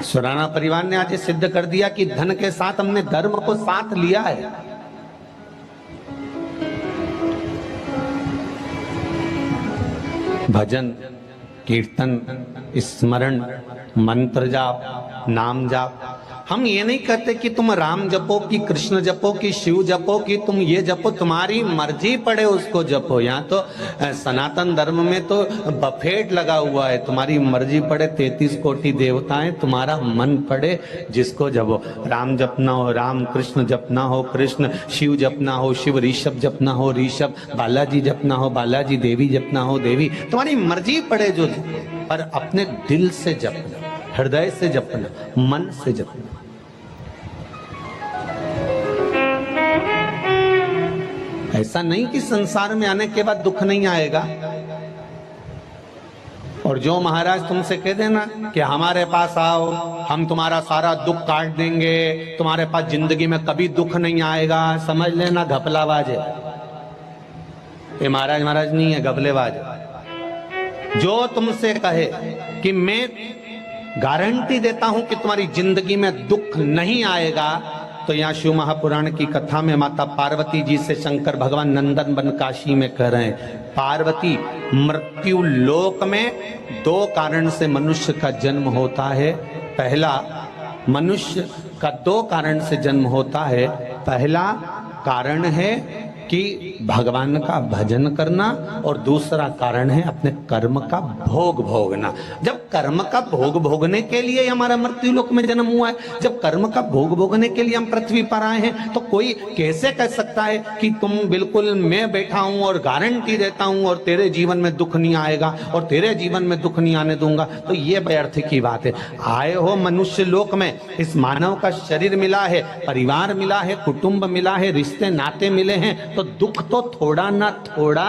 सुराना परिवार ने आज सिद्ध कर दिया कि धन के साथ हमने धर्म को साथ लिया है। भजन, कीर्तन, स्मरण, मंत्र जाप, नाम जाप। हम ये नहीं कहते कि तुम राम जपो कि कृष्ण जपो कि शिव जपो कि तुम ये जपो, तुम्हारी मर्जी पड़े उसको जपो। यहाँ तो सनातन धर्म में तो बफेट लगा हुआ है, तुम्हारी मर्जी पड़े 33 कोटि देवताएं, तुम्हारा मन पड़े जिसको जपो। राम जपना हो राम, कृष्ण जपना हो कृष्ण, शिव जपना हो शिव, ऋषभ जपना हो ऋषभ, बालाजी जपना हो बालाजी, देवी जपना हो देवी, तुम्हारी मर्जी पड़े जो जपो, पर अपने दिल से जपना, हृदय से जपना, मन से जपना। ऐसा नहीं कि संसार में आने के बाद दुख नहीं आएगा। और जो महाराज तुमसे कह देना कि हमारे पास आओ, हम तुम्हारा सारा दुख काट देंगे, तुम्हारे पास जिंदगी में कभी दुख नहीं आएगा, समझ लेना घपलाबाज है ये। महाराज महाराज नहीं है, घपलेबाज। जो तुमसे कहे कि मैं गारंटी देता हूं कि तुम्हारी जिंदगी में दुख नहीं आएगा, तो यहाँ शिव महापुराण की कथा में माता पार्वती जी से शंकर भगवान नंदन बन काशी में कह रहे हैं, पार्वती मृत्यु लोक में 2 कारण से मनुष्य का जन्म होता है। पहला, मनुष्य का 2 कारण से जन्म होता है। पहला कारण है कि भगवान का भजन करना, और दूसरा कारण है अपने कर्म का भोग भोगना। जब कर्म का भोग भोगने के लिए हमारा मृत्यु लोक में जन्म हुआ है, जब कर्म का भोग भोगने के लिए हम पृथ्वी पर आए हैं, तो कोई कैसे कह सकता है कि तुम बिल्कुल मैं बैठा हूं और गारंटी देता हूं और तेरे जीवन में दुख नहीं आएगा और तेरे जीवन में दुख नहीं आने दूंगा, तो ये व्यर्थ की बात है। आए हो मनुष्य लोक में, इस मानव का शरीर मिला है, परिवार मिला है, कुटुंब मिला है, रिश्ते नाते मिले हैं, तो दुख तो थोड़ा ना थोड़ा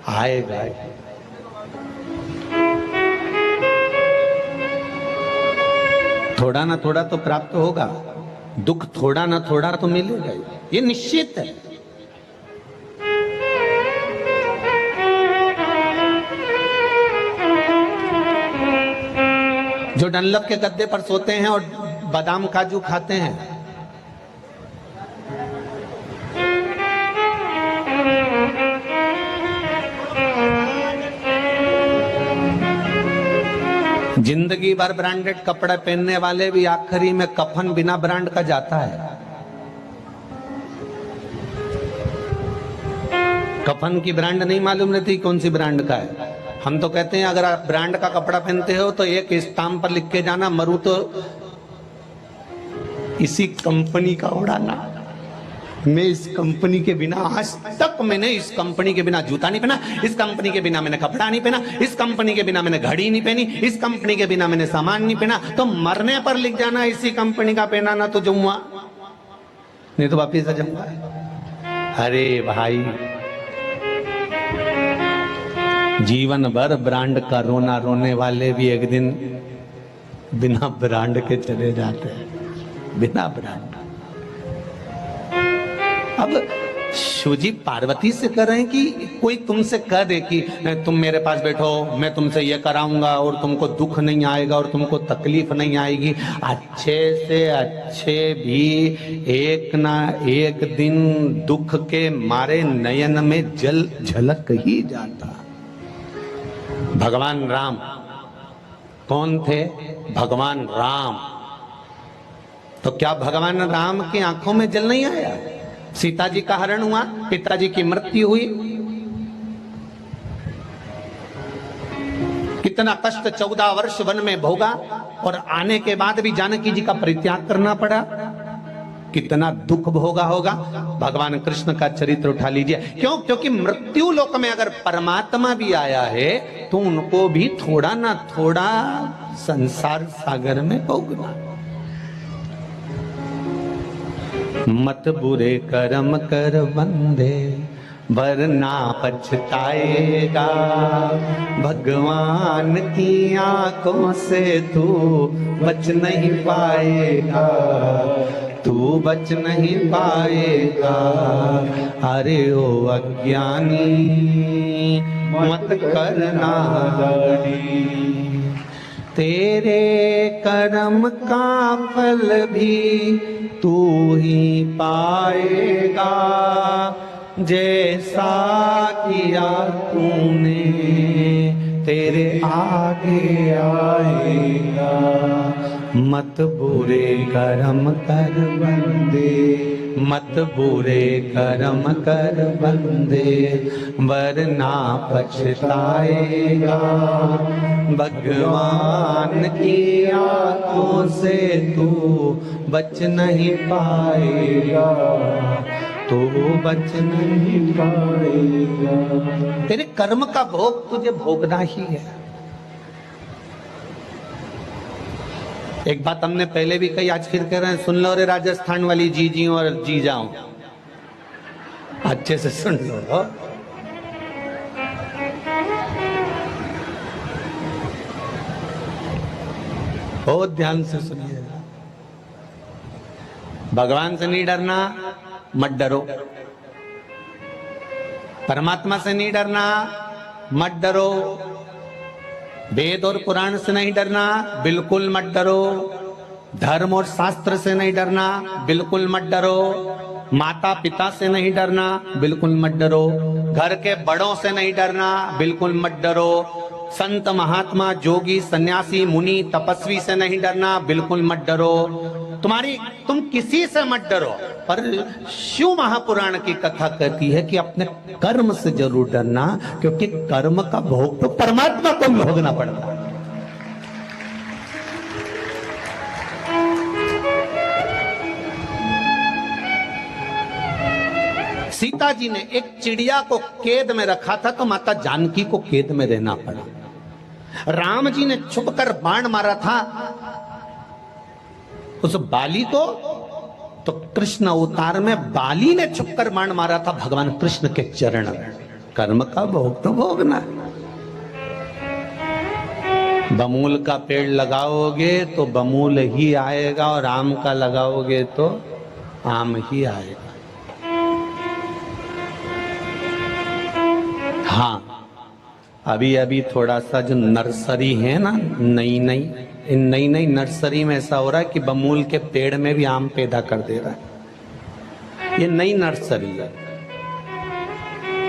आएगा। थोड़ा ना थोड़ा तो प्राप्त होगा, दुख थोड़ा ना थोड़ा तो मिलेगा, ये निश्चित है। जो डनलप के गद्दे पर सोते हैं और बादाम काजू खाते हैं, जिंदगी भर ब्रांडेड कपड़े पहनने वाले भी आखिरी में कफन बिना ब्रांड का जाता है। कफन की ब्रांड नहीं मालूम रहती कौन सी ब्रांड का है। हम तो कहते हैं अगर आप ब्रांड का कपड़ा पहनते हो तो एक स्टाम्प पर लिख के जाना, मरू तो इसी कंपनी का उड़ाना। मैं इस कंपनी के बिना, आज तक मैंने इस कंपनी के बिना जूता नहीं पहना, इस कंपनी के बिना मैंने कपड़ा नहीं पहना, इस कंपनी के बिना मैंने घड़ी नहीं पहनी, इस कंपनी के बिना मैंने सामान नहीं पहना। तो मरने पर लिख जाना इसी कंपनी का पहना ना तो जमुआ, नहीं तो वापिस आ जाऊंगा। अरे भाई, जीवन भर ब्रांड का रोना रोने वाले भी एक दिन बिना ब्रांड के चले जाते हैं, बिना ब्रांड। अब शिवजी पार्वती से कह रहे हैं कि कोई तुमसे कह दे कि तुम मेरे पास बैठो, मैं तुमसे ये कराऊंगा और तुमको दुख नहीं आएगा और तुमको तकलीफ नहीं आएगी। अच्छे से अच्छे भी एक ना एक दिन दुख के मारे नयन में जल झलक ही जाता। भगवान राम कौन थे? भगवान राम। तो क्या भगवान राम की आंखों में जल नहीं आया? सीता जी का हरण हुआ, पिताजी की मृत्यु हुई, कितना कष्ट 14 वर्ष वन में भोगा और आने के बाद भी जानकी जी का परित्याग करना पड़ा, कितना दुख भोगा होगा। भगवान कृष्ण का चरित्र उठा लीजिए। क्यों? क्योंकि मृत्यु लोक में अगर परमात्मा भी आया है तो उनको भी थोड़ा ना थोड़ा संसार सागर में भोगना। मत बुरे कर्म कर बंदे वरना पछताएगा, भगवान की आंखों से तू बच नहीं पाएगा, तू बच नहीं पाएगा। अरे ओ अज्ञानी मत करना लड़ी, तेरे कर्म का फल भी तू ही पाएगा, जैसा किया तूने तेरे आगे आएगा। मत बुरे कर्म कर बंदे, मत बुरे कर्म कर बंदे, वरना पछताएगा। भगवान की आंखों से तू बच नहीं पाएगा, तो बच नहीं पाएगा। तेरे कर्म का भोग तुझे भोगना ही है। एक बात हमने पहले भी कही, आज फिर कह रहे हैं, सुन लो रे राजस्थान वाली जीजियों और जीजाओं, अच्छे से सुन लो। बहुत ध्यान से सुनिए। भगवान से नहीं डरना, मत डरो। परमात्मा से नहीं डरना, मत डरो। वेद और पुराण से नहीं डरना, बिल्कुल मत डरो। धर्म और शास्त्र से नहीं डरना, बिल्कुल मत डरो। माता पिता से नहीं डरना, बिल्कुल मत डरो। घर के बड़ों से नहीं डरना, बिल्कुल मत डरो। संत महात्मा जोगी सन्यासी मुनि तपस्वी से नहीं डरना, बिल्कुल मत डरो। तुम किसी से मत डरो, पर शिव महापुराण की कथा कहती है कि अपने कर्म से जरूर डरना, क्योंकि कर्म का भोग तो परमात्मा को भोगना पड़ता है। सीता जी ने एक चिड़िया को कैद में रखा था, तो माता जानकी को कैद में रहना पड़ा। राम जी ने छुपकर बाण मारा था उस बाली को, तो कृष्ण अवतार में बाली ने छुपकर बाण मारा था भगवान कृष्ण के चरण में। कर्म का भोग तो भोगना। बमूल का पेड़ लगाओगे तो बमूल ही आएगा, और आम का लगाओगे तो आम ही आएगा। हाँ, अभी अभी थोड़ा सा जो नर्सरी है ना, नई नई नर्सरी में ऐसा हो रहा है कि बमूल के पेड़ में भी आम पैदा कर दे रहा है। ये नई नर्सरी है।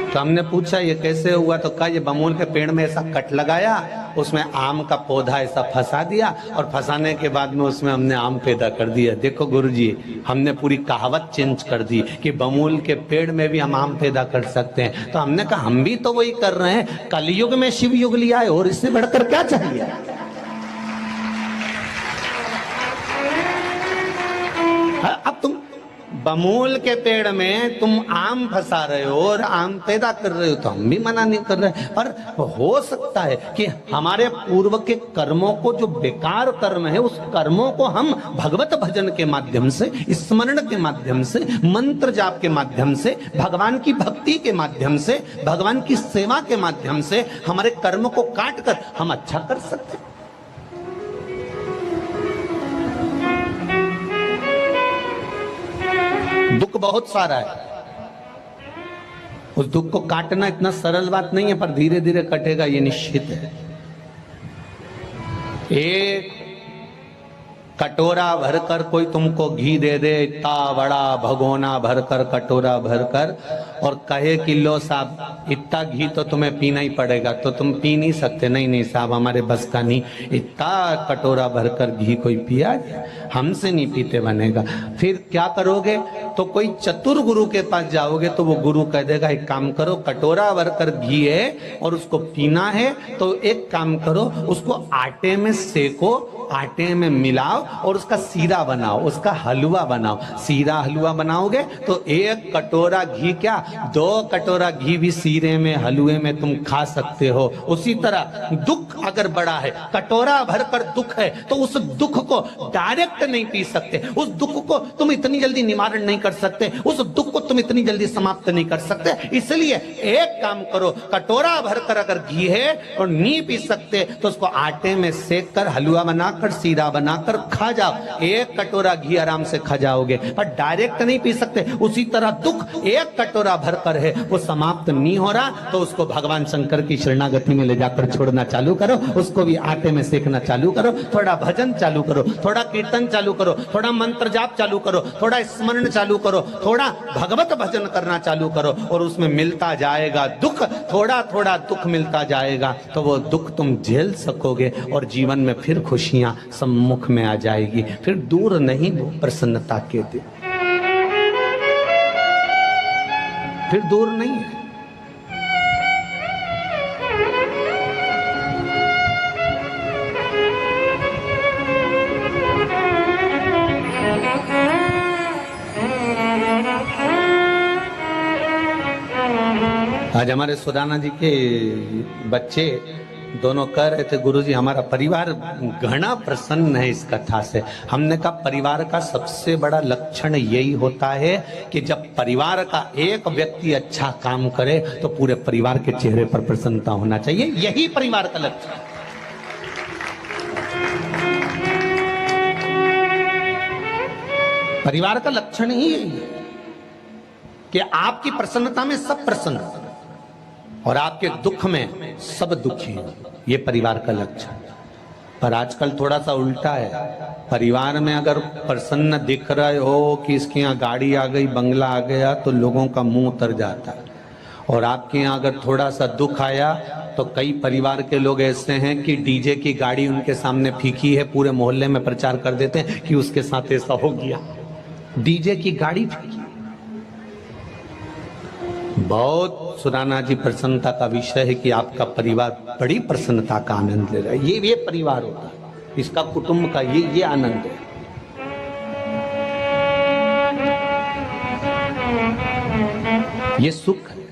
तो हमने पूछा ये कैसे हुआ, तो कहा ये बमूल के पेड़ में ऐसा कट लगाया, उसमें आम का पौधा ऐसा फंसा दिया, और फंसाने के बाद में उसमें हमने आम पैदा कर दिया। देखो गुरुजी, हमने पूरी कहावत चेंज कर दी कि बमूल के पेड़ में भी हम आम पैदा कर सकते हैं। तो हमने कहा हम भी तो वही कर रहे हैं, कलयुग में शिव युग लिया है, और इससे बढ़कर क्या चाहिए। अब तुम बमूल के पेड़ में तुम आम फंसा रहे हो और आम पैदा कर रहे हो, तो हम भी मना नहीं कर रहे। पर हो सकता है कि हमारे पूर्व के कर्मों को, जो बेकार कर्म है, उस कर्मों को हम भगवत भजन के माध्यम से, स्मरण के माध्यम से, मंत्र जाप के माध्यम से, भगवान की भक्ति के माध्यम से, भगवान की सेवा के माध्यम से हमारे कर्म को काट कर हम अच्छा कर सकते हैं। दुख बहुत सारा है, उस दुख को काटना इतना सरल बात नहीं है, पर धीरे धीरे कटेगा ये निश्चित है। एक कटोरा भरकर कोई तुमको घी दे दे, इतना बड़ा भगोना भरकर, कटोरा भरकर, और कहे कि लो साहब इतना घी तो तुम्हें पीना ही पड़ेगा, तो तुम पी नहीं सकते। नहीं साहब, हमारे बस का नहीं, इतना कटोरा भरकर घी कोई पिया, हमसे नहीं पीते बनेगा। फिर क्या करोगे, तो कोई चतुर गुरु के पास जाओगे, तो वो गुरु कह देगा एक काम करो, कटोरा भरकर घी है और उसको पीना है, तो एक काम करो, उसको आटे में सेको, आटे में मिलाओ और उसका सीरा बनाओ, उसका हलवा बनाओ। सीरा हलवा बनाओगे तो एक कटोरा घी क्या, 2 कटोरा घी भी सीरे में, हलवे में तुम खा सकते हो। उसी तरह दुख अगर बड़ा है, कटोरा भरकर दुख है, तो उस दुख को डायरेक्ट नहीं पी सकते, उस दुख को तुम इतनी जल्दी निवारण नहीं कर सकते, उस दुख को तुम इतनी जल्दी समाप्त नहीं कर सकते। इसलिए एक काम करो, कटोरा भरकर अगर घी है और नहीं पी सकते, तो उसको आटे में सेक कर हलवा बना बनाकर, सीरा बनाकर खा जाओ। एक कटोरा घी आराम से खा जाओगे, पर डायरेक्ट नहीं पी सकते। उसी तरह दुख एक कटोरा भरकर है, वो समाप्त नहीं हो रहा तो उसको भगवान शंकर की शरणागति में ले जाकर छोड़ना चालू करो। उसको भी आटे में सेकना चालू करो, थोड़ा भजन चालू करो, थोड़ा कीर्तन चालू करो, थोड़ा मंत्र जाप चालू करो, थोड़ा स्मरण चालू करो, थोड़ा भगवत भजन करना चालू करो, और उसमें मिलता जाएगा दुख, थोड़ा थोड़ा दुख मिलता जाएगा, तो वो दुख तुम झेल सकोगे और जीवन में फिर खुशियां सम्मुख में आ जाएगी। फिर दूर नहीं वो प्रसन्नता के दिन, फिर दूर नहीं है। आज हमारे सुदाना जी के बच्चे दोनों कह रहे थे, गुरुजी हमारा परिवार घना प्रसन्न है इस कथा से। हमने कहा परिवार का सबसे बड़ा लक्षण यही होता है कि जब परिवार का एक व्यक्ति अच्छा काम करे तो पूरे परिवार के चेहरे पर प्रसन्नता होना चाहिए। यही परिवार का लक्षण है। परिवार का लक्षण ही यही है कि आपकी प्रसन्नता में सब प्रसन्न और आपके दुख में सब दुखी। ये परिवार का लक्षण। पर आजकल थोड़ा सा उल्टा है। परिवार में अगर प्रसन्न दिख रहे हो कि इसके यहाँ गाड़ी आ गई, बंगला आ गया, तो लोगों का मुंह उतर जाता है। और आपके यहाँ अगर थोड़ा सा दुख आया तो कई परिवार के लोग ऐसे हैं कि डीजे की गाड़ी उनके सामने फीकी है, पूरे मोहल्ले में प्रचार कर देते हैं कि उसके साथ ऐसा हो गया। डीजे की गाड़ी फीकी। बहुत सुदाना जी प्रसन्नता का विषय है कि आपका परिवार बड़ी प्रसन्नता का आनंद ले रहा है। ये परिवार होता है, इसका कुटुंब का ये आनंद है। ये सुख है।